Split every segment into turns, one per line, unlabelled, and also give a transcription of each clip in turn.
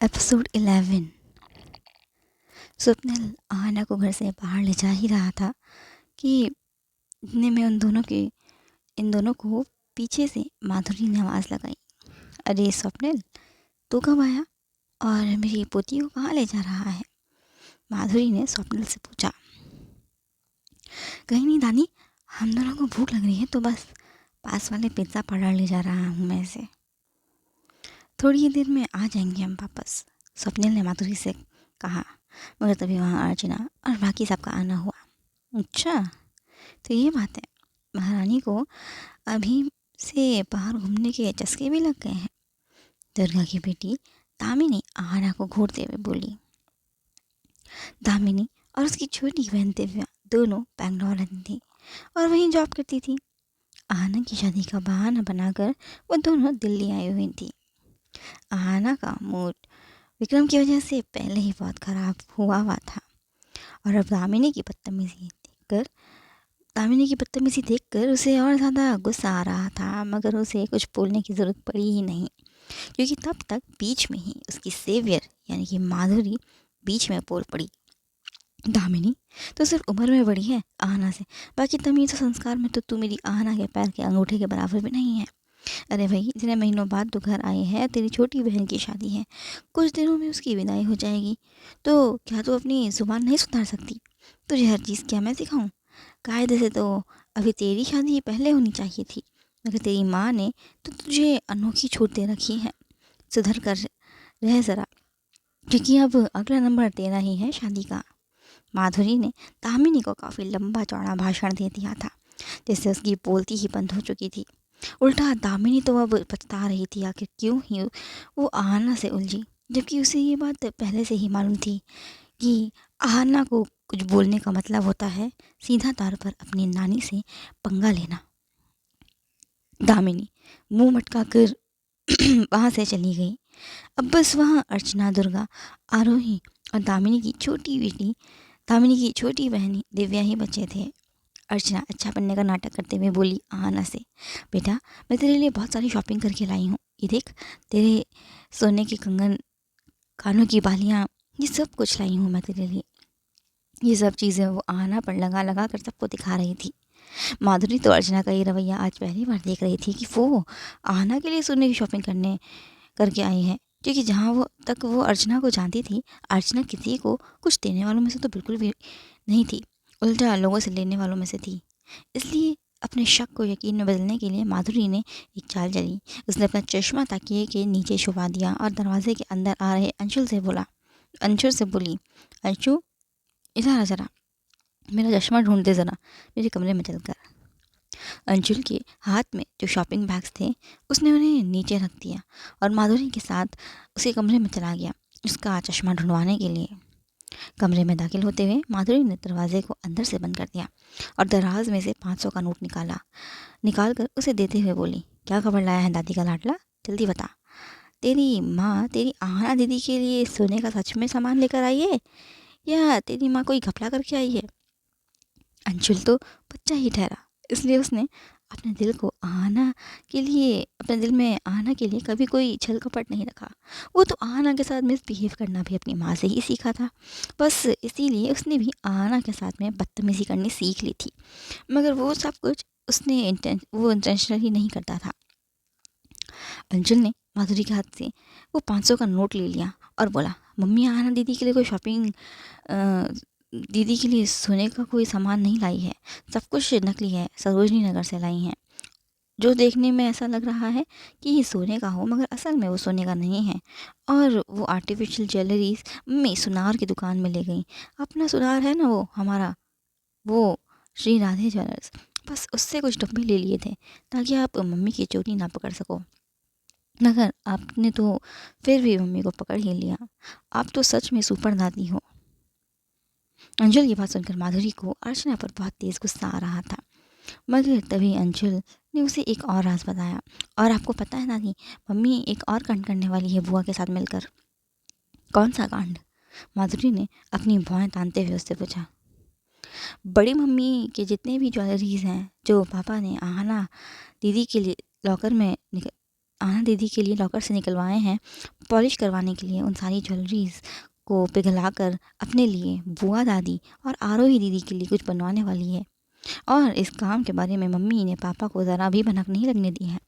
Episode 11। Swapnil Ahana को घर से बाहर ले जा ही रहा था कि इतने में इन दोनों को पीछे से माधुरी ने आवाज़ लगाई। अरे स्वप्निल, तू कब आया और मेरी पोती को कहाँ ले जा रहा है? माधुरी ने स्वप्निल से पूछा। कहीं नहीं दादी, हम दोनों को भूख लग रही है तो बस पास वाले पिज़्ज़ा पार्लर ले जा रहा हूँ मैं इसे। थोड़ी ही देर में आ जाएंगे हम वापस, स्वप्निल ने माधुरी से कहा। मगर तभी वहाँ अर्चना और बाकी सबका आना हुआ। अच्छा, तो ये बात है, महारानी को अभी से बाहर घूमने के चस्के भी लग गए हैं। दुर्गा की बेटी दामिनी आहना को घूरते हुए बोली। दामिनी और उसकी छोटी बहन दिव्या दोनों बैंगलोर रहती थी और वहीं जॉब करती थी। आहना की शादी का बहाना बनाकर वो दोनों दिल्ली आई हुई थी। आहना का मूड विक्रम की वजह से पहले ही बहुत ख़राब हुआ था और अब दामिनी की बदतमीज़ी देखकर उसे और ज़्यादा गुस्सा आ रहा था। मगर उसे कुछ बोलने की ज़रूरत पड़ी ही नहीं, क्योंकि तब तक बीच में ही उसकी सेवियर यानी कि माधुरी बीच में बोल पड़ी। दामिनी तो सिर्फ उम्र में बड़ी है आहना से, बाकी तमीज़ और संस्कार में तो तू मेरी आहना के पैर के अंगूठे के बराबर भी नहीं है। अरे भाई, इतने महीनों बाद तू घर आई है, तेरी छोटी बहन की शादी है, कुछ दिनों में उसकी विदाई हो जाएगी, तो क्या तू अपनी ज़ुबान नहीं सुधार सकती? तुझे हर चीज़ क्या मैं सिखाऊं? कायदे से तो अभी तेरी शादी पहले होनी चाहिए थी, मगर तेरी माँ ने तो तुझे अनोखी छूट दे रखी है। सुधर कर रह ज़रा, क्योंकि अब अगला नंबर तेरा ही है शादी का। माधुरी ने दामिनी को काफ़ी लंबा चौड़ा भाषण दे दिया था, जिससे उसकी बोलती ही बंद हो चुकी थी। उल्टा दामिनी तो अब पछता रही थी आखिर क्यों ही वो आहना से उलझी, जबकि उसे ये बात पहले से ही मालूम थी कि आहना को कुछ बोलने का मतलब होता है सीधा तौर पर अपनी नानी से पंगा लेना। दामिनी मुंह मटका कर वहाँ से चली गई। अब बस वहाँ अर्चना, दुर्गा, आरोही और दामिनी की छोटी बहन दिव्या ही बचे थे। अर्चना अच्छा बनने का नाटक करते हुए बोली आहना से, बेटा मैं तेरे लिए बहुत सारी शॉपिंग करके लाई हूँ, ये देख, तेरे सोने के कंगन, कानों की बालियाँ, ये सब कुछ लाई हूँ मैं तेरे लिए। ये सब चीज़ें वो आहना पर लगा लगा कर सबको दिखा रही थी। माधुरी तो अर्चना का ये रवैया आज पहली बार देख रही थी कि वो आहना के लिए सोने की शॉपिंग करने करके आई है, क्योंकि जहाँ वो अर्चना को जानती थी, अर्चना किसी को कुछ देने वालों में से तो बिल्कुल भी नहीं थी, उल्टा लोगों से लेने वालों में से थी। इसलिए अपने शक को यकीन में बदलने के लिए माधुरी ने एक चाल चली। उसने अपना चश्मा तकिए के नीचे छुपा दिया और दरवाजे के अंदर आ रहे अंशुल से बोली, अंशु इधर आ जरा, मेरा चश्मा ढूंढते ज़रा मेरे कमरे में चलकर। अंशुल के हाथ में जो शॉपिंग बैग्स थे उसने उन्हें नीचे रख दिया और माधुरी के साथ उसके कमरे में चला गया उसका चश्मा ढूंढवाने के लिए। कमरे में दाखिल होते हुए माधुरी ने दरवाजे को अंदर से बंद कर दिया और दराज में से 500 का नोट निकाल कर उसे देते हुए बोली, क्या खबर लाया है दादी का लाडला, जल्दी बता। तेरी माँ तेरी आहना दीदी के लिए सोने का सच में सामान लेकर आई है या तेरी माँ कोई घपला करके आई है? अंशुल तो बच्चा ही ठहरा, इसलिए उसने अपने दिल में आहना के लिए कभी कोई छल कपट नहीं रखा। वो तो आहना के साथ मिसबिहेव करना भी अपनी माँ से ही सीखा था, बस इसीलिए उसने भी आहना के साथ में बदतमीज़ी करनी सीख ली थी। मगर वो सब कुछ वो इंटेंशनली नहीं करता था। अंशुल ने माधुरी के हाथ से वो 500 का नोट ले लिया और बोला, मम्मी आहना दीदी के लिए कोई शॉपिंग दीदी के लिए सोने का कोई सामान नहीं लाई है, सब कुछ नकली है, सरोजनी नगर से लाई हैं। जो देखने में ऐसा लग रहा है कि ये सोने का हो, मगर असल में वो सोने का नहीं है। और वो आर्टिफिशियल ज्वेलरीज मम्मी सुनार की दुकान में ले गई। अपना सुनार है ना वो हमारा, वो श्री राधे ज्वेलर्स, बस उससे कुछ डब्बे ले लिए थे ताकि आप मम्मी की चोरी ना पकड़ सको। मगर आपने तो फिर भी मम्मी को पकड़ ही लिया। आप तो सच में सुपर दादी हो। अंशुल की बात सुनकर माधुरी को अर्चना पर बहुत तेज़ गुस्सा आ रहा था, मगर तभी अंशुल ने उसे एक और राज बताया। और आपको पता है दादी, मम्मी एक और कांड करने वाली है बुआ के साथ मिलकर। कौन सा कांड? माधुरी ने अपनी भौहें तानते हुए उससे पूछा। बड़ी मम्मी के जितने भी ज्वेलरीज हैं जो पापा ने आहना दीदी के लिए लॉकर में आना दीदी के लिए लॉकर से निकलवाए हैं पॉलिश करवाने के लिए। उन सारी ज्वेलरीज को पिघला कर अपने लिए, बुआ दादी और आरोही दीदी के लिए कुछ बनवाने वाली है। और इस काम के बारे में मम्मी ने पापा को ज़रा भी भनक नहीं लगने दी है।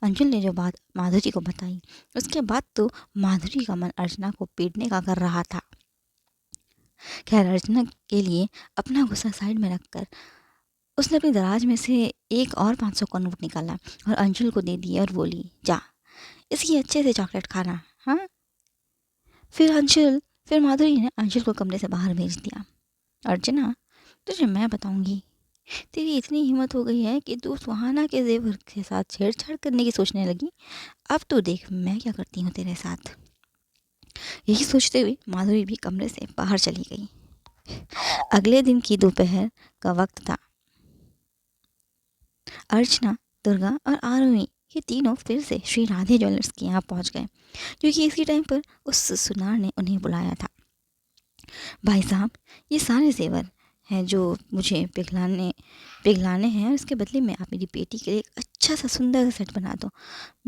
अंजुल ने जो बात माधुरी को बताई, उसके बाद तो माधुरी का मन अर्चना को पीटने का कर रहा था। खैर, अर्चना के लिए अपना गुस्सा साइड में रखकर उसने अपनी दराज में से एक और 500 का नोट निकाला और अंजुल को दे दिया और बोली, जा इसकी अच्छे से चॉकलेट खाना। हाँ। फिर माधुरी ने अंजुल को कमरे से बाहर भेज दिया। अर्चना, तुझे मैं बताऊंगी, तेरी इतनी हिम्मत हो गई है कि तू सुहाना के जेवर के साथ छेड़छाड़ करने की सोचने लगी। अब तो देख मैं क्या करती हूँ तेरे साथ। यही सोचते हुए माधुरी भी कमरे से बाहर चली गई। अगले दिन की दोपहर का वक्त था। अर्चना, दुर्गा और आरोही ये तीनों फिर से श्री राधे ज्वेलर्स के यहाँ पहुँच गए, क्योंकि इसी टाइम पर उस सुनार ने उन्हें बुलाया था। भाई साहब, ये सारे जेवर हैं जो मुझे पिघलाने हैं, और इसके बदले में आप मेरी बेटी के लिए एक अच्छा सा सुंदर सा सेट बना दो।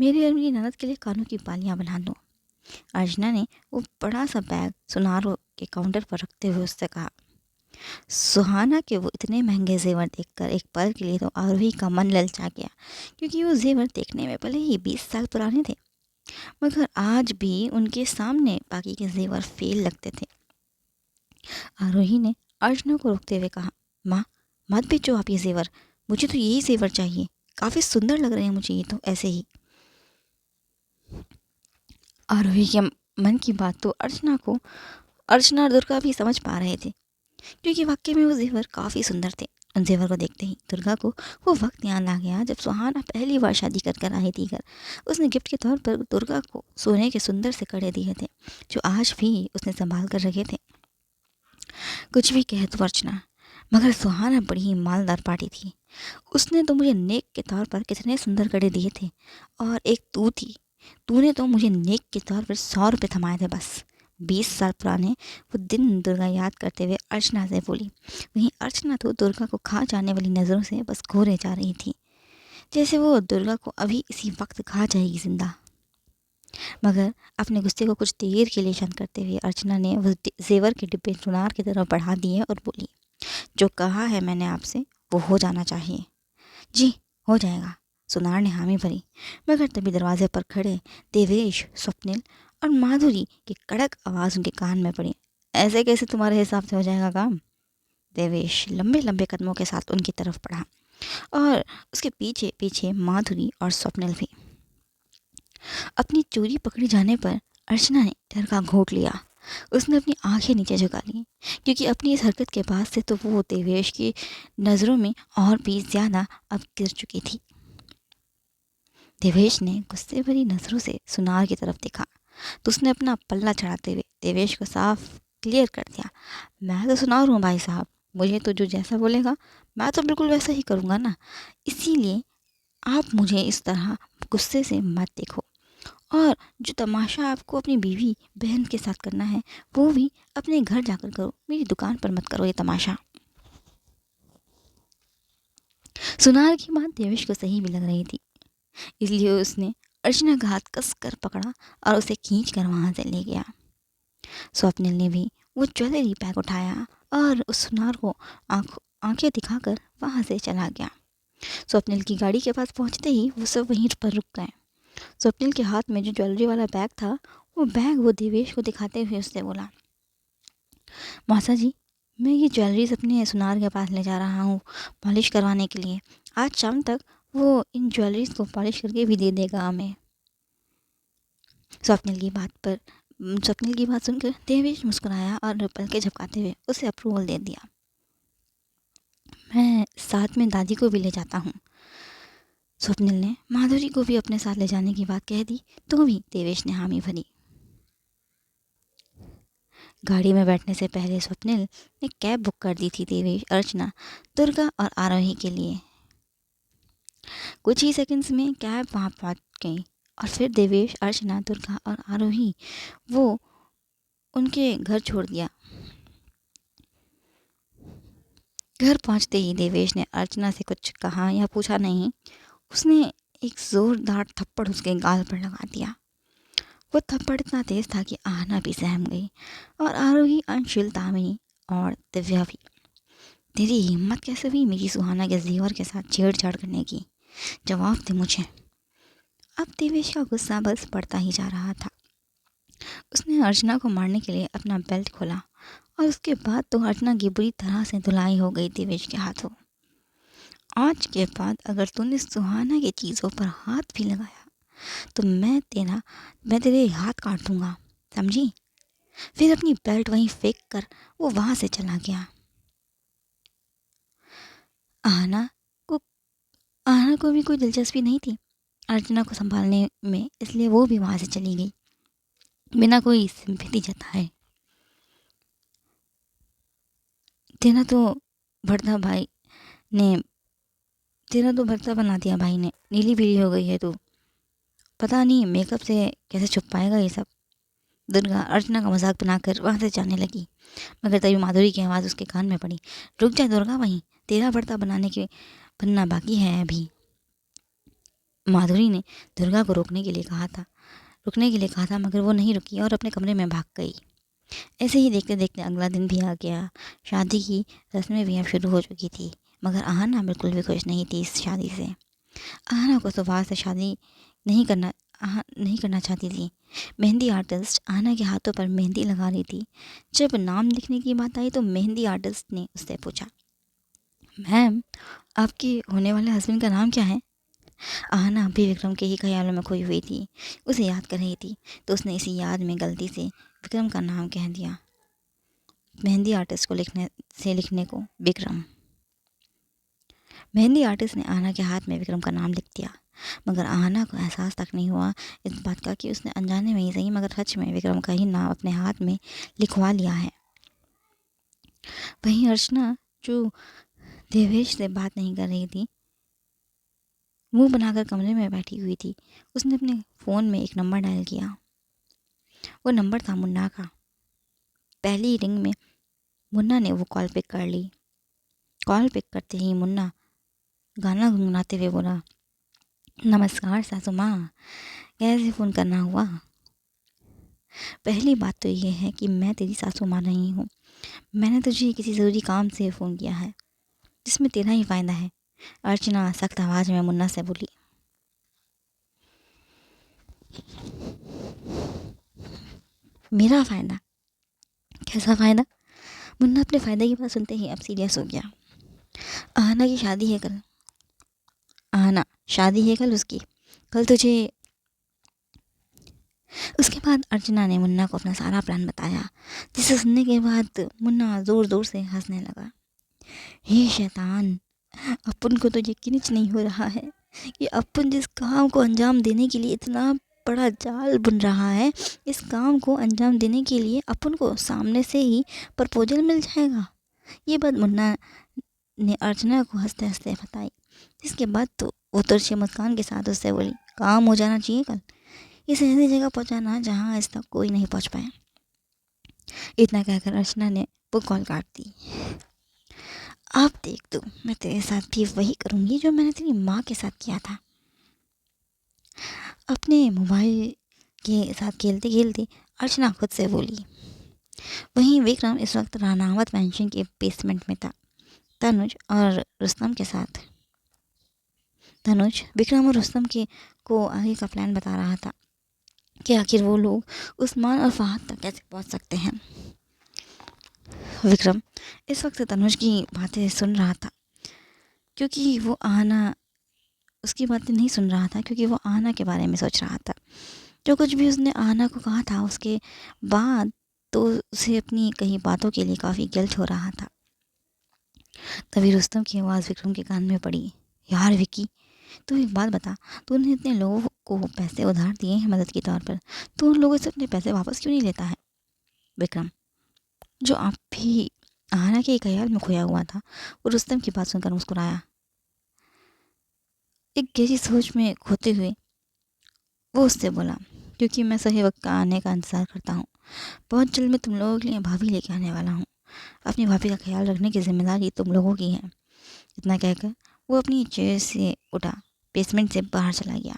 मेरी और मेरी ननद के लिए कानों की बालियाँ बना दो। अर्चना ने वो बड़ा सा बैग सुनार के काउंटर पर रखते हुए उससे कहा। सुहाना के वो इतने महंगे जेवर देखकर एक पल के लिए तो आरोही का मन ललचा गया, क्योंकि वो जेवर देखने में भले ही 20 साल पुराने थे, मगर आज भी उनके सामने बाकी के जेवर फेल लगते थे। आरोही ने अर्चना को रोकते हुए कहा, माँ मत बेचो आप ये जेवर, मुझे तो यही जेवर चाहिए, काफ़ी सुंदर लग रहे हैं मुझे ये तो ऐसे ही। आरोही के मन की बात तो अर्चना और दुर्गा भी समझ पा रहे थे, क्योंकि वाकई में वो जेवर काफ़ी सुंदर थे। उन जेवर को देखते ही दुर्गा को वो वक्त याद आ गया जब सुहाना पहली बार शादी कर आई थी घर। उसने गिफ्ट के तौर पर दुर्गा को सोने के सुंदर से कड़े दिए थे, जो आज भी उसने संभाल कर रखे थे। कुछ भी कह तो अर्चना, मगर सुहाना बड़ी ही मालदार पार्टी थी। उसने तो मुझे नेक के तौर पर कितने सुंदर कड़े दिए थे, और एक तू थी, तूने तो मुझे नेक के तौर पर 100 रुपये थमाए थे बस। 20 साल पुराने वो दिन दुर्गा याद करते हुए अर्चना से बोली। वहीं अर्चना तो दुर्गा को खा जाने वाली नज़रों से बस घूरे जा रही थी, जैसे वो दुर्गा को अभी इसी वक्त खा जाएगी जिंदा। मगर अपने गुस्से को कुछ देर के लिए शांत करते हुए अर्चना ने वो जेवर के डिब्बे सुनार की तरफ बढ़ा दिए और बोली, जो कहा है मैंने आपसे वो हो जाना चाहिए। जी हो जाएगा, सुनार ने हामी भरी। मगर तभी दरवाजे पर खड़े देवेश, स्वप्निल और माधुरी की कड़क आवाज़ उनके कान में पड़ी। ऐसे कैसे तुम्हारे हिसाब से हो जाएगा काम? देवेश लंबे लंबे कदमों के साथ उनकी तरफ बढ़ा, और उसके पीछे पीछे माधुरी और स्वप्निल भी। अपनी चोरी पकड़ी जाने पर अर्चना ने डर का घोट लिया। उसने अपनी आंखें नीचे झुका ली, क्योंकि अपनी इस हरकत के बाद से तो वो देवेश की नज़रों में और भी ज़्यादा अब गिर चुकी थी। देवेश ने गुस्से भरी नज़रों से सुनार की तरफ देखा, तो उसने अपना पल्ला चढ़ाते हुए देवेश को साफ क्लियर कर दिया, मैं तो सुनार हूँ भाई साहब, मुझे तो जो जैसा बोलेगा मैं तो बिल्कुल वैसा ही करूँगा ना। इसीलिए आप मुझे इस तरह गुस्से से मत देखो, और जो तमाशा आपको अपनी बीवी बहन के साथ करना है वो भी अपने घर जाकर करो, मेरी दुकान पर मत करो ये तमाशा। सुनार की बात देवेश को सही भी लग रही थी, इसलिए उसने अर्चना का हाथ कस कर पकड़ा और उसे खींच कर वहाँ से ले गया। स्वप्निल ने भी वो ज्वेलरी बैग उठाया और उस सुनार को आंखें दिखाकर वहाँ से चला गया। स्वप्निल की गाड़ी के पास पहुँचते ही वो सब वहीं पर रुक गए। स्वप्निल के हाथ में जो ज्वेलरी वाला बैग था, वो बैग वो देवेश को दिखाते हुए उससे बोला, मौसा जी, मैं ये ज्वेलरीज अपने सुनार के पास ले जा रहा हूँ पॉलिश करवाने के लिए। आज शाम तक वो इन ज्वेलरीज को पॉलिश करके भी दे देगा हमें। स्वप्निल की बात सुनकर देवेश मुस्कुराया और पलके झपकाते हुए उसे अप्रूवल दे दिया। मैं साथ में दादी को भी ले जाता हूँ। स्वप्निल ने माधुरी को भी अपने साथ ले जाने की बात कह दी, तो भी देवेश ने हामी भरी। गाड़ी में बैठने से पहले स्वप्निल ने कैब बुक कर दी थी देवेश, अर्चना, दुर्गा और आरोही के लिए। कुछ ही सेकंड्स में कैब वहाँ पहुँच गई, और फिर देवेश, अर्चना, दुर्गा और आरोही वो उनके घर छोड़ दिया। घर पहुँचते ही देवेश ने अर्चना से कुछ कहा या पूछा नहीं, उसने एक ज़ोरदार थप्पड़ उसके गाल पर लगा दिया। वो थप्पड़ इतना तेज था कि आहना भी सहम गई और आरोही, अंशुल, दामिनी और दिव्या भी। तेरी हिम्मत कैसे हुई मेरी सुहाना के जेवर के साथ छेड़छाड़ करने की? जवाब दे मुझे। अब देवेश का गुस्सा बस बढ़ता ही जा रहा था। उसने अर्चना को मारने के लिए अपना बेल्ट खोला और उसके बाद तो अर्चना की बुरी तरह से धुलाई हो गई देवेश के हाथों। आज के बाद अगर तूने सुहाना की चीज़ों पर हाथ भी लगाया तो मैं तेरे हाथ काट दूंगा, समझी? फिर अपनी बेल्ट वहीं फेंक कर वो वहां से चला गया। आहना को आहना को भी कोई दिलचस्पी नहीं थी अर्चना को संभालने में, इसलिए वो भी वहां से चली गई बिना कोई सिंपैथी जताए। तेरा तो भरता भाई ने तेरा तो भरता बना दिया भाई ने, नीली पीली हो गई है तू। पता नहीं मेकअप से कैसे छुप पाएगा ये सब। दुर्गा अर्चना का मजाक बनाकर वहां से जाने लगी, मगर तभी माधुरी की आवाज़ उसके कान में पड़ी। रुक जा दुर्गा, वहीं तेरा भरता बनना बाकी है अभी। माधुरी ने दुर्गा को रुकने के लिए कहा था मगर वो नहीं रुकी और अपने कमरे में भाग गई। ऐसे ही देखते देखते अगला दिन भी आ गया। शादी की रस्में भी अब शुरू हो चुकी थी, मगर आहना बिल्कुल भी खुश नहीं थी इस शादी से। आहना को सुबह से शादी नहीं करना नहीं करना चाहती थी। मेहंदी आर्टिस्ट आहना के हाथों पर मेहंदी लगा रही थी। जब नाम लिखने की बात आई तो मेहंदी आर्टिस्ट ने उससे पूछा, मैम आपके होने वाले हस्बैंड का नाम क्या है? आहना अभी विक्रम के ही ख्यालों में खोई हुई थी, उसे याद कर रही थी, तो उसने इसी याद में गलती से विक्रम का नाम कह दिया। मेहंदी आर्टिस्ट को लिखने को विक्रम। मेहंदी आर्टिस्ट ने आहना के हाथ में विक्रम का नाम लिख दिया, मगर आहना को एहसास तक नहीं हुआ इस बात का कि उसने अनजाने में ही सही मगर सच में विक्रम का ही नाम अपने हाथ में लिखवा लिया है। वहीं अर्चना, जो देवेश से बात नहीं कर रही थी, मुंह बनाकर कमरे में बैठी हुई थी, उसने अपने फ़ोन में एक नंबर डायल किया। वो नंबर था मुन्ना का। पहली रिंग में मुन्ना ने वो कॉल पिक कर ली। कॉल पिक करते ही मुन्ना गाना गुनगुनाते हुए बोला, नमस्कार सासू माँ, कैसे फ़ोन करना हुआ? पहली बात तो ये है कि मैं तेरी सासू माँ नहीं हूँ। मैंने तुझे किसी ज़रूरी काम से फ़ोन किया है जिसमें तेरा ही फ़ायदा है। अर्चना सख्त आवाज़ में मुन्ना से बोली। मेरा फ़ायदा? कैसा फ़ायदा? मुन्ना अपने फ़ायदे की बात सुनते ही अब सीरियस हो गया। आहना की शादी है कल। आहना शादी है कल उसकी। कल तुझे। उसके बाद अर्चना ने मुन्ना को अपना सारा प्लान बताया, जिसे सुनने के बाद मुन्ना ज़ोर ज़ोर से हंसने लगा। हे शैतान, अपन को तो यकीन ही नहीं हो रहा है कि अपन जिस काम को अंजाम देने के लिए इतना बड़ा जाल बुन रहा है, इस काम को अंजाम देने के लिए अपन को सामने से ही प्रपोजल मिल जाएगा। ये बात मुन्ना ने अर्चना को हंसते हंसते बताई। इसके बाद तो वो तिरछी मुस्कान के साथ उससे बोली, काम हो जाना चाहिए कल। इस ऐसी जगह पहुंचाना जहां आज तक कोई नहीं पहुंच पाया। इतना कहकर अर्चना ने वो कॉल काट दी। अब देख तू, मैं तेरे साथ भी वही करूंगी जो मैंने तेरी माँ के साथ किया था। अपने मोबाइल के साथ खेलते खेलते अर्चना खुद से बोली। वहीं विक्रम इस वक्त रानावत मैंशन के बेसमेंट में था, तनुज और रुस्तम के साथ। तनुज विक्रम और रुस्तम को आगे का प्लान बता रहा था कि आखिर वो लोग उस्मान और फहद तक कैसे पहुंच सकते हैं। विक्रम इस वक्त तनुज की बातें सुन रहा था क्योंकि वो आहना उसकी बातें नहीं सुन रहा था क्योंकि वो आहना के बारे में सोच रहा था। जो कुछ भी उसने आहना को कहा था उसके बाद तो उसे अपनी कई बातों के लिए काफ़ी गिल्ट हो रहा था। तभी रुस्तम की आवाज़ विक्रम के कान में पड़ी। यार विकी, तू एक बात बता, तूने इतने लोगों को पैसे उधार दिए हैं मदद के तौर पर, तू उन लोगों से अपने पैसे वापस क्यों नहीं लेता है? विक्रम, जो आप भी आहना के ख्याल में खोया हुआ था, वो रुस्तम की बात सुनकर मुस्कुराया। एक गहरी सोच में खोते हुए वो उससे बोला, क्योंकि मैं सही वक्त का आने का इंतज़ार करता हूँ। बहुत जल्द मैं तुम लोगों के लिए भाभी लेके आने वाला हूँ। अपनी भाभी का ख्याल रखने की जिम्मेदारी तुम लोगों की है। इतना कहकर वो अपनी चेयर से उठा, बेसमेंट से बाहर चला गया।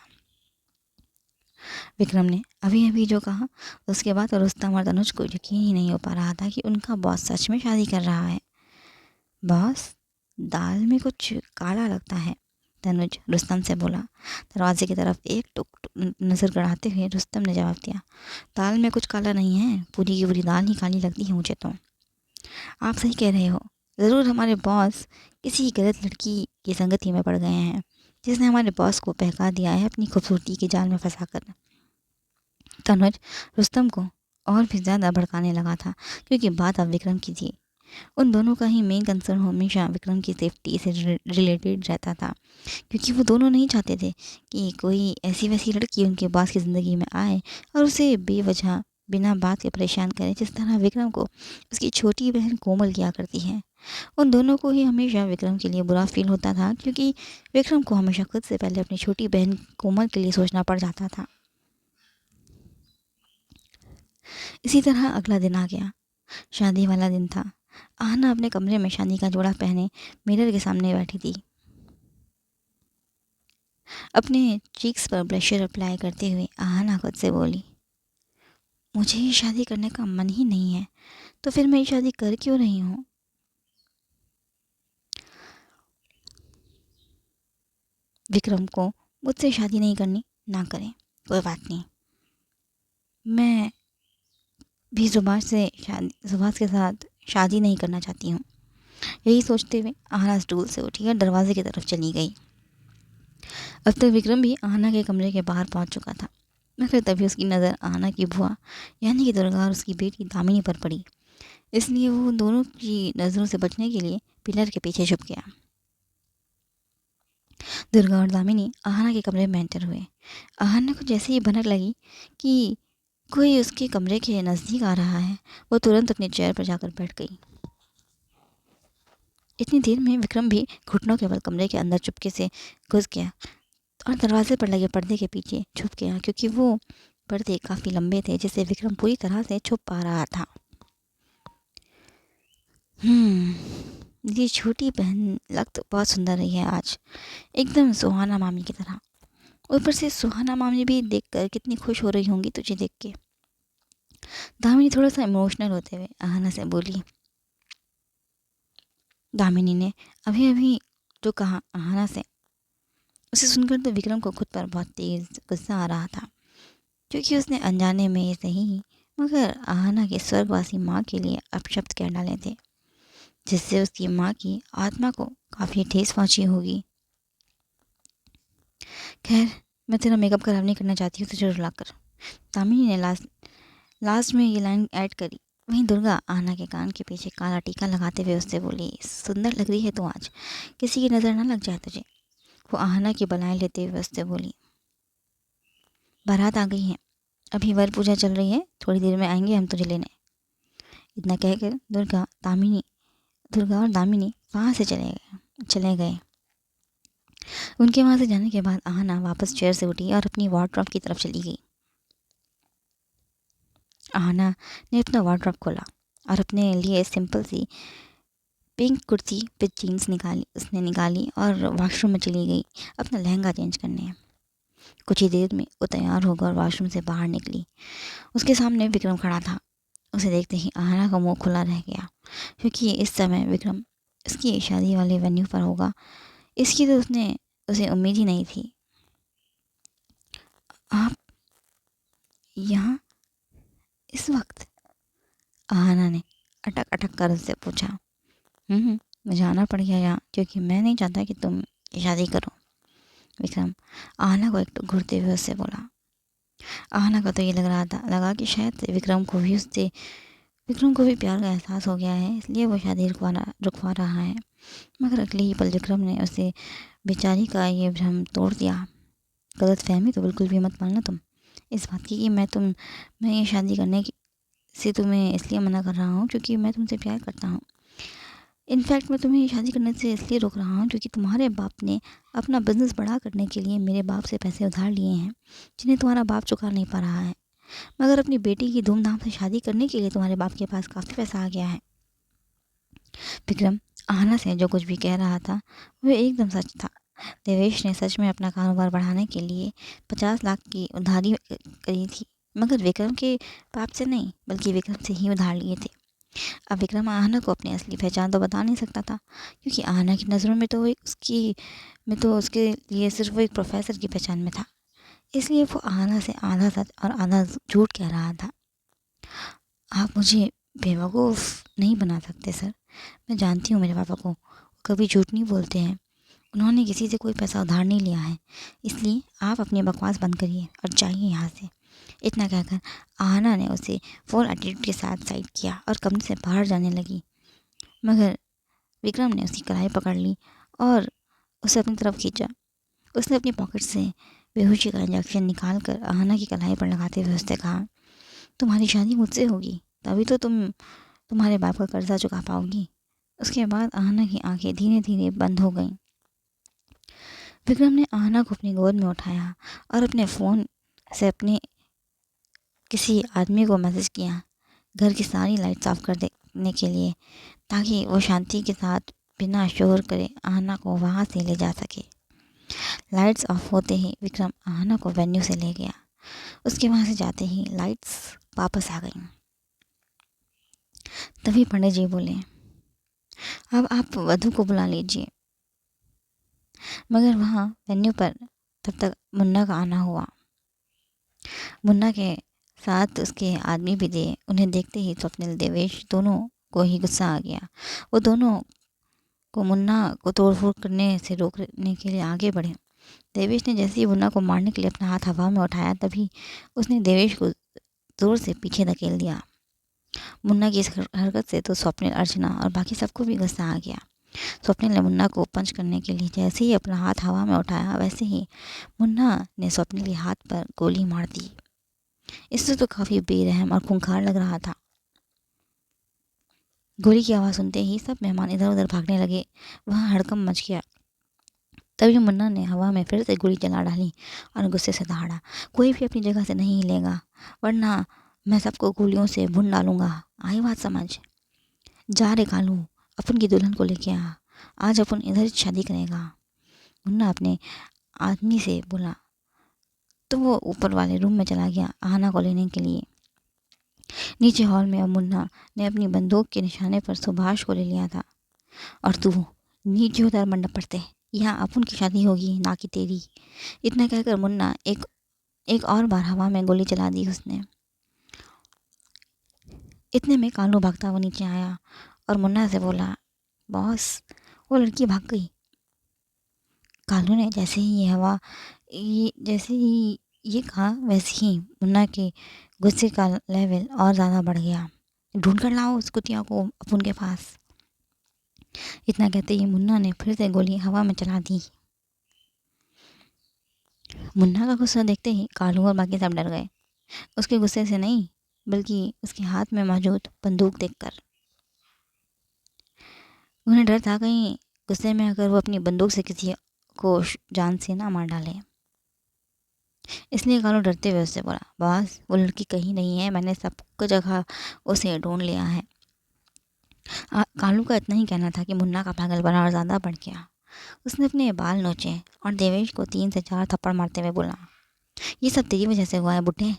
विक्रम ने अभी अभी जो कहा उसके बाद रुस्तम और तनुज को यकीन ही नहीं हो पा रहा था कि उनका बॉस सच में शादी कर रहा है। बॉस, दाल में कुछ काला लगता है, तनुज रुस्तम से बोला। दरवाजे की तरफ एक टुक नज़र गड़ाते हुए रुस्तम ने जवाब दिया, दाल में कुछ काला नहीं है, पूरी की पूरी दाल ही काली लगती है मुझे तो। आप सही कह रहे हो, ज़रूर हमारे बॉस किसी गलत लड़की की संगति में पड़ गए हैं, जिसने हमारे बॉस को बहका दिया है अपनी खूबसूरती के जाल में फंसा कर। तनुज रुस्तम को और भी ज़्यादा भड़काने लगा था, क्योंकि बात अब विक्रम की थी। उन दोनों का ही मेन कंसर्न हमेशा विक्रम की सेफ्टी से रिलेटेड रहता था, क्योंकि वो दोनों नहीं चाहते थे कि कोई ऐसी वैसी लड़की उनके बॉस की ज़िंदगी में आए और उसे बेवजह बिना बात के परेशान करे, जिस तरह विक्रम को उसकी छोटी बहन कोमल किया करती है। उन दोनों को ही हमेशा विक्रम के लिए बुरा फील होता था, क्योंकि विक्रम को हमेशा खुद से पहले अपनी छोटी बहन कोमल के लिए सोचना पड़ जाता था। इसी तरह अगला दिन आ गया। शादी वाला दिन था। आहना अपने कमरे में शादी का जोड़ा पहने मिरर के सामने बैठी थी। अपने चीक्स पर ब्लशर अप्लाई करते हुए आहना खुद से बोली, मुझे ये शादी करने का मन ही नहीं है, तो फिर मैं ये शादी कर क्यों रही हूँ। विक्रम को मुझसे शादी नहीं करनी, ना करें, कोई बात नहीं। मैं भी सुभाष के साथ शादी नहीं करना चाहती हूँ। यही सोचते हुए आहना स्टूल से उठी और दरवाजे की तरफ चली गई। अब तक विक्रम भी आहना के कमरे के बाहर पहुंच चुका था, मगर तभी उसकी नज़र आहना की बुआ यानी कि दुर्गा और उसकी बेटी दामिनी पर पड़ी। इसलिए वो दोनों की नज़रों से बचने के लिए पिलर के पीछे छुप गया। दुर्गा और दामिनी आहना के कमरे में एंटर हुए। आहना को जैसे ही भनक लगी कि कोई उसके कमरे के नज़दीक आ रहा है, वो तुरंत अपनी चेयर पर जाकर बैठ गई। इतनी देर में विक्रम भी घुटनों के बल कमरे के अंदर चुपके से घुस गया और दरवाजे पर लगे पर्दे के पीछे छुप गया, क्योंकि वो पर्दे काफ़ी लंबे थे जिसे विक्रम पूरी तरह से छुप पा रहा था। ये छोटी बहन लग तो बहुत सुंदर रही है आज, एकदम सुहाना मामी की तरह। ऊपर से सुहाना मामी भी देखकर कितनी खुश हो रही होंगी तुझे देख के। दामिनी थोड़ा सा इमोशनल होते हुए आहना से बोली। दामिनी ने अभी अभी जो कहा आहना से, उसे सुनकर तो विक्रम को खुद पर बहुत तेज़ गुस्सा आ रहा था, क्योंकि उसने अनजाने में ये सही मगर आहना की स्वर्गवासी माँ के लिए अपशब्द कह डाले थे, जिससे उसकी माँ की आत्मा को काफ़ी ठेस पहुँची होगी। खैर, मैं तेरा मेकअप खराब नहीं करना चाहती हूँ तुझे रुलाकर, दामिनी ने लास्ट में ये लाइन ऐड करी। वहीं दुर्गा आहना के कान के पीछे काला टीका लगाते हुए उससे बोली, सुंदर लग रही है तू आज, किसी की नज़र ना लग जाए तुझे। वो आहना की बलाएं लेते हुए उससे बोली, बारात आ गई है, अभी वर पूजा चल रही है, थोड़ी देर में आएंगे हम तुझे लेने। इतना कहकर दुर्गा और दामिनी वहाँ से चले गए। उनके वहाँ से जाने के बाद आहना वापस चेयर से उठी और अपनी वार्डरोब की तरफ चली गई। आहना ने अपना वार्डरोब खोला और अपने लिए सिंपल सी पिंक कुर्ती विद जीन्स निकाली और वॉशरूम में चली गई अपना लहंगा चेंज करने। कुछ ही देर में वो तैयार होकर वॉशरूम से बाहर निकली। उसके सामने विक्रम खड़ा था। उसे देखते ही आहना का मुंह खुला रह गया, क्योंकि इस समय विक्रम उसकी शादी वाले वेन्यू पर होगा, इसकी तो उसे उम्मीद ही नहीं थी। आप यहाँ इस वक्त? आहना ने अटक अटक कर उससे पूछा। मुझे आना पड़ गया यहाँ, क्योंकि मैं नहीं चाहता कि तुम शादी करो, विक्रम आहना को एक टुक घूरते हुए उससे बोला। आहना को तो ये लगा कि शायद से विक्रम को भी प्यार का एहसास हो गया है, इसलिए वो शादी रुकवा रहा है। मगर अगले ही पल विक्रम ने उसे बेचारी का ये भ्रम तोड़ दिया। गलत फहमी तो बिल्कुल भी मत मानना तुम इस बात की कि मैं ये शादी करने से तुम्हें इसलिए मना कर रहा हूँ क्योंकि मैं तुमसे प्यार करता हूँ। इनफैक्ट मैं तुम्हें शादी करने से इसलिए रोक रहा हूँ क्योंकि तुम्हारे बाप ने अपना बिजनेस बड़ा करने के लिए मेरे बाप से पैसे उधार लिए हैं, जिन्हें तुम्हारा बाप चुका नहीं पा रहा है। मगर अपनी बेटी की धूमधाम से शादी करने के लिए तुम्हारे बाप के पास काफ़ी पैसा आ गया है। विक्रम आहना से जो कुछ भी कह रहा था वह एकदम सच था। देवेश ने सच में अपना कारोबार बढ़ाने के लिए 50 लाख की उधारी करी थी, मगर विक्रम के पाप से नहीं बल्कि विक्रम से ही उधार लिए थे। अब विक्रम आहना को अपनी असली पहचान तो बता नहीं सकता था, क्योंकि आहना की नज़रों में तो उसके लिए सिर्फ वो एक प्रोफेसर की पहचान में था। इसलिए वो आहना से आधा सच और आधा झूठ कह रहा था। आप मुझे बेवकूफ़ नहीं बना सकते सर। मैं जानती हूँ मेरे पापा को, कभी झूठ नहीं बोलते हैं। उन्होंने किसी से कोई पैसा उधार नहीं लिया है। इसलिए आप अपनी बकवास बंद करिए और जाइए यहाँ से। इतना कहकर आहना ने उसे फुल एटीट्यूड के साथ साइड किया और कमरे से बाहर जाने लगी, मगर विक्रम ने उसकी कलाई पकड़ ली और उसे अपनी तरफ खींचा। उसने अपनी पॉकेट से बेहोशी का इंजेक्शन निकाल कर आहना की कलाई पर लगाते हुए उससे कहा, तुम्हारी शादी मुझसे होगी, तभी तो तुम तुम्हारे बाप का कर्जा चुका पाओगी। उसके बाद आहना की आंखें धीरे धीरे बंद हो गईं। विक्रम ने आहना को अपनी गोद में उठाया और अपने फ़ोन से अपने किसी आदमी को मैसेज किया, घर की सारी लाइट्स ऑफ कर देने के लिए, ताकि वो शांति के साथ बिना शोर करे आहना को वहाँ से ले जा सके। लाइट्स ऑफ होते ही विक्रम आहना को वेन्यू से ले गया। उसके वहाँ से जाते ही लाइट्स वापस आ गईं। तभी पंडित जी बोले, अब आप वधू को बुला लीजिए। मगर वहाँ वेन्यू पर तब तक मुन्ना का आना हुआ। मुन्ना के साथ उसके आदमी भी थे। उन्हें देखते ही स्वप्निल देवेश दोनों को ही गुस्सा आ गया। वो दोनों को मुन्ना को तोड़फोड़ करने से रोकने के लिए आगे बढ़े। देवेश ने जैसे ही मुन्ना को मारने के लिए अपना हाथ हवा में उठाया, तभी उसने देवेश को जोर से पीछे धकेल दिया। मुन्ना की इस हरकत से तो स्वप्निल, अर्चना और बाकी सबको भी गुस्सा आ गया। स्वप्निल ने मुन्ना को पंच करने के लिए जैसे ही अपना हाथ हवा में उठाया, वैसे ही मुन्ना ने स्वप्निल के हाथ पर गोली मार दी। इससे तो काफ़ी बेरहम और खूंखार लग रहा था। गोली की आवाज़ सुनते ही सब मेहमान इधर उधर भागने लगे। वहाँ हड़कंप मच गया। तभी मुन्ना ने हवा में फिर से गोली चला डाली और गुस्से से दहाड़ा, कोई भी अपनी जगह से नहीं हिलेगा, वरना मैं सबको गोलियों से भून डालूंगा। आई बात समझ? जा रे कालू, अपन की दुल्हन को लेके आ, आज अपन इधर ही शादी करेगा। मुन्ना अपने आदमी से बोला तो वो ऊपर वाले रूम में चला गया आहना को लेने के लिए। नीचे हॉल में अब मुन्ना ने अपनी बंदूक के निशाने पर सुभाष को ले लिया था। और तू नीचे उतर मंडप पर से, यहाँ अपन की शादी होगी, ना कि तेरी। इतना कहकर मुन्ना एक और बार हवा में गोली चला दी उसने। इतने में कालू भागता हुआ नीचे आया और मुन्ना से बोला, बॉस वो लड़की भाग गई। कालू ने जैसे ही ये कहा, वैसे ही मुन्ना के गुस्से का लेवल और ज़्यादा बढ़ गया। ढूंढ कर लाओ उस कुतिया को अपन के पास। इतना कहते ही मुन्ना ने फिर से गोली हवा में चला दी। मुन्ना का गुस्सा देखते ही कालू और बाकी सब डर गए, उसके गुस्से से नहीं बल्कि उसके हाथ में मौजूद बंदूक देखकर। उन्हें डर था कहीं गुस्से में अगर वो अपनी बंदूक से किसी को जान से ना मार डाले। इसलिए कालू डरते हुए उससे बोला, बॉस वो लड़की कहीं नहीं है, मैंने सब जगह उसे ढूंढ लिया है। कालू का इतना ही कहना था कि मुन्ना का पागलपना और ज़्यादा बढ़ गया। उसने अपने बाल नोचे और देवेश को 3 से 4 थप्पड़ मारते हुए बोला, ये सब तेरी वजह से हुआ है बुढ़े।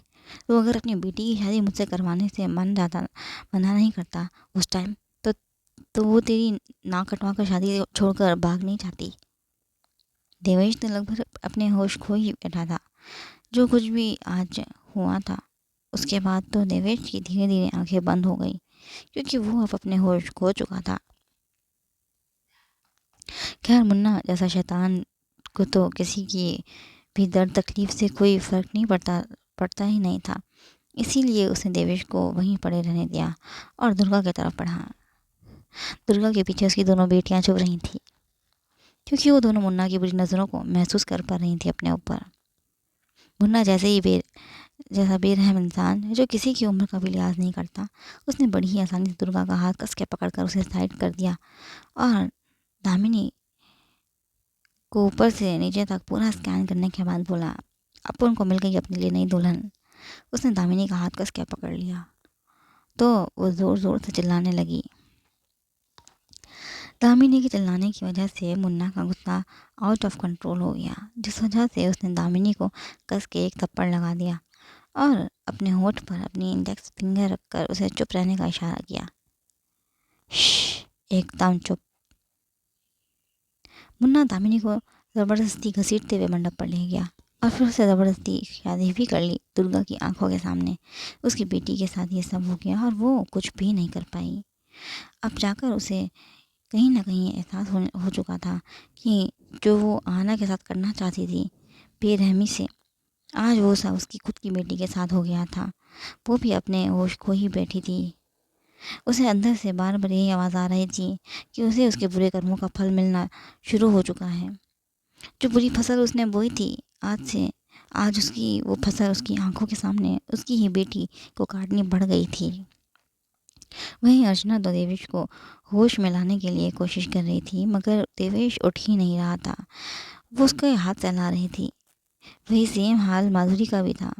तो अगर अपनी बेटी की शादी मुझसे करवाने से मना नहीं करता उस टाइम, तो वो तेरी नाक कटवा कर शादी छोड़कर भाग नहीं जाती। देवेश ने लगभग अपने होश खो ही बैठा था। जो कुछ भी आज हुआ था उसके बाद तो देवेश की धीरे धीरे आंखें बंद हो गई, क्योंकि वो अब अपने होश खो चुका था। खैर मुन्ना जैसा शैतान को तो किसी की भी दर्द तकलीफ से कोई फ़र्क नहीं पड़ता ही नहीं था। इसीलिए उसने देवेश को वहीं पड़े रहने दिया और दुर्गा की तरफ बढ़ा। दुर्गा के पीछे उसकी दोनों बेटियां छुप रही थी, क्योंकि वो दोनों मुन्ना की बुरी नज़रों को महसूस कर पा रही थी अपने ऊपर। मुन्ना जैसा बेरहम इंसान जो किसी की उम्र का भी लिहाज नहीं करता, उसने बड़ी ही आसानी से दुर्गा का हाथ कस के पकड़कर उसे साइड कर दिया और दामिनी को ऊपर से नीचे तक पूरा स्कैन करने के बाद बोला, अपन को मिल गई अपने लिए नई दुल्हन। उसने दामिनी का हाथ कस के पकड़ लिया तो वो ज़ोर ज़ोर से चिल्लाने लगी, दामिनी के चिल्लाने की वजह से मुन्ना का गुस्सा आउट ऑफ कंट्रोल हो गया, जिस वजह से उसने दामिनी को कस के एक थप्पड़ लगा दिया और अपने होठ पर अपनी इंडेक्स फिंगर रखकर उसे चुप रहने का इशारा किया। श्श, एकदम चुप। मुन्ना दामिनी को ज़बरदस्ती घसीटते हुए मंडप पर ले गया और फिर उसे ज़बरदस्ती शादी भी कर ली। दुर्गा की आंखों के सामने उसकी बेटी के साथ ये सब हो गया और वो कुछ भी नहीं कर पाई। अब जाकर उसे कहीं ना कहीं एहसास हो चुका था कि जो वो आना के साथ करना चाहती थी बेरहमी से, आज वो सब उसकी खुद की बेटी के साथ हो गया था। वो भी अपने होश खो ही बैठी थी। उसे अंदर से बार बार यही आवाज़ आ रही थी कि उसे उसके बुरे कर्मों का फल मिलना शुरू हो चुका है। जो बुरी फसल उसने बोई थी, आज उसकी वो फसल उसकी आंखों के सामने उसकी ही बेटी को काटनी पड़ गई थी। वहीं अर्चना तो देवेश को होश में लाने के लिए कोशिश कर रही थी, मगर देवेश उठ ही नहीं रहा था। वो उसके हाथ चला रही थी। वही सेम हाल माधुरी का भी था।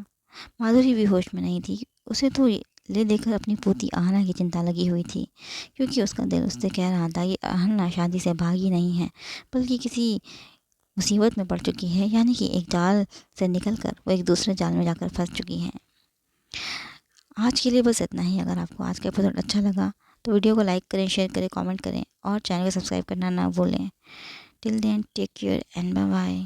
माधुरी भी होश में नहीं थी। उसे तो ले देकर अपनी पोती आहना की चिंता लगी हुई थी, क्योंकि उसका दिल उससे कह रहा था कि आहना शादी से भागी नहीं है, बल्कि किसी मुसीबत में पड़ चुकी है, यानी कि एक जाल से निकलकर वो एक दूसरे जाल में जाकर फंस चुकी है। आज के लिए बस इतना ही। अगर आपको आज का एपिसोड अच्छा लगा तो वीडियो को लाइक करें, शेयर करें, कमेंट करें और चैनल को सब्सक्राइब करना ना भूलें। Till then take care and bye bye.